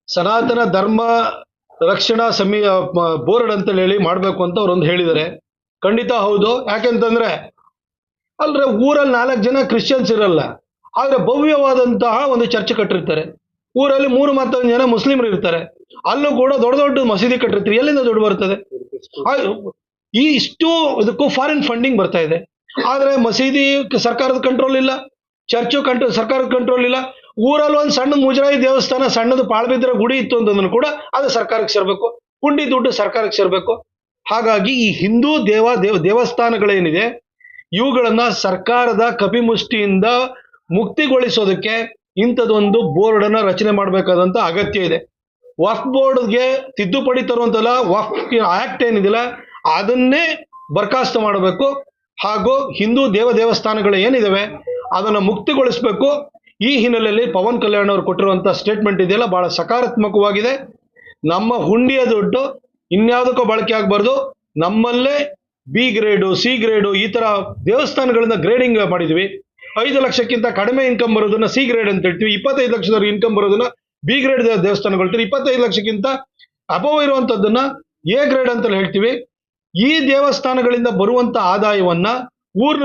ಸನಾತನ ಧರ್ಮ ರಕ್ಷಣಾ ಬೋರ್ಡ್ ಅಂತ ಹೇಳಿ ಮಾಡಬೇಕು ಅಂತ ಅವರೊಂದು ಹೇಳಿದ್ದಾರೆ. ಖಂಡಿತ ಹೌದು. ಯಾಕೆಂತಂದ್ರೆ ಅಲ್ರೆ ಊರಲ್ಲಿ 4 ಜನ ಕ್ರಿಶ್ಚಿಯನ್ಸ್ ಇರಲ್ಲ, ಆದ್ರೆ ಭವ್ಯವಾದಂತಹ ಒಂದು ಚರ್ಚ್ ಕಟ್ಟಿರ್ತಾರೆ. ಊರಲ್ಲಿ 3 ಜನ ಮುಸ್ಲಿಮರು ಇರ್ತಾರೆ, ಅಲ್ಲೂ ಕೂಡ ದೊಡ್ಡ ದೊಡ್ಡ ಮಸೀದಿ ಕಟ್ಟಿರ್ತಾರೆ. ಎಲ್ಲಿಂದ ದುಡ್ಡು ಬರ್ತದೆ? ಈ ಇಷ್ಟು ಇದಕ್ಕೂ ಫಾರಿನ್ ಫಂಡಿಂಗ್ ಬರ್ತಾ ಇದೆ. ಆದ್ರೆ ಮಸೀದಿ ಸರ್ಕಾರದ ಕಂಟ್ರೋಲ್ ಇಲ್ಲ, ಚರ್ಚು ಸರ್ಕಾರದ ಕಂಟ್ರೋಲ್ ಇಲ್ಲ. ಊರಲ್ಲಿ ಒಂದು ಸಣ್ಣ ಮುಜರಾಯಿ ದೇವಸ್ಥಾನ, ಸಣ್ಣದು ಪಾಳ್ಬಿದ್ರೆ ಗುಡಿ ಇತ್ತು ಅಂತಂದ್ರೂ ಕೂಡ ಅದು ಸರ್ಕಾರಕ್ಕೆ ಸೇರ್ಬೇಕು, ಹುಂಡಿ ದುಡ್ಡು ಸರ್ಕಾರಕ್ಕೆ ಸೇರ್ಬೇಕು. ಹಾಗಾಗಿ ಈ ಹಿಂದೂ ದೇವಸ್ಥಾನಗಳೇನಿದೆ ಇವುಗಳನ್ನ ಸರ್ಕಾರದ ಕಪಿಮುಷ್ಟಿಯಿಂದ ಮುಕ್ತಿಗೊಳಿಸೋದಕ್ಕೆ ಇಂಥದೊಂದು ಬೋರ್ಡ್ ಅನ್ನ ರಚನೆ ಮಾಡಬೇಕಾದಂತ ಅಗತ್ಯ ಇದೆ. ವಕ್ಫ್ ಬೋರ್ಡ್ಗೆ ತಿದ್ದುಪಡಿ ತರುವಂತಲ್ಲ, ವಕ್ಫ್ ಆಕ್ಟ್ ಏನಿದಿಲ್ಲ ಅದನ್ನೇ ಬರ್ಖಾಸ್ತು ಮಾಡಬೇಕು. ಹಾಗೂ ಹಿಂದೂ ದೇವಸ್ಥಾನಗಳು ಏನಿದಾವೆ ಅದನ್ನ ಮುಕ್ತಿಗೊಳಿಸಬೇಕು. ಈ ಹಿನ್ನೆಲೆಯಲ್ಲಿ ಪವನ್ ಕಲ್ಯಾಣ್ ಅವರು ಕೊಟ್ಟಿರುವಂತಹ ಸ್ಟೇಟ್ಮೆಂಟ್ ಇದೆಯಲ್ಲ ಬಹಳ ಸಕಾರಾತ್ಮಕವಾಗಿದೆ. ನಮ್ಮ ಹುಂಡಿಯ ದುಡ್ಡು ಇನ್ಯಾವುದಕ್ಕೂ ಬಳಕೆ ಆಗಬಾರ್ದು. ನಮ್ಮಲ್ಲೇ ಬಿ ಗ್ರೇಡು, ಸಿ ಗ್ರೇಡು ಈ ತರ ದೇವಸ್ಥಾನಗಳನ್ನ ಗ್ರೇಡಿಂಗ್ ಮಾಡಿದ್ವಿ. 5 ಲಕ್ಷಕ್ಕಿಂತ ಕಡಿಮೆ ಇನ್ಕಮ್ ಬರೋದನ್ನ ಸಿ ಗ್ರೇಡ್ ಅಂತ ಹೇಳ್ತೀವಿ, 25 ಲಕ್ಷದವರೆಗೆ ಇನ್ಕಮ್ ಬರೋದನ್ನ ಬಿ ಗ್ರೇಡ್ ದೇವಸ್ಥಾನಗಳು, 25 ಲಕ್ಷಕ್ಕಿಂತ ಅಬವ್ ಇರುವಂತದ್ದನ್ನ ಎ ಗ್ರೇಡ್ ಅಂತ ಹೇಳ್ತೀವಿ. ಈ ದೇವಸ್ಥಾನಗಳಿಂದ ಬರುವಂತ ಆದಾಯವನ್ನ ಊರಿನಲ್ಲಿ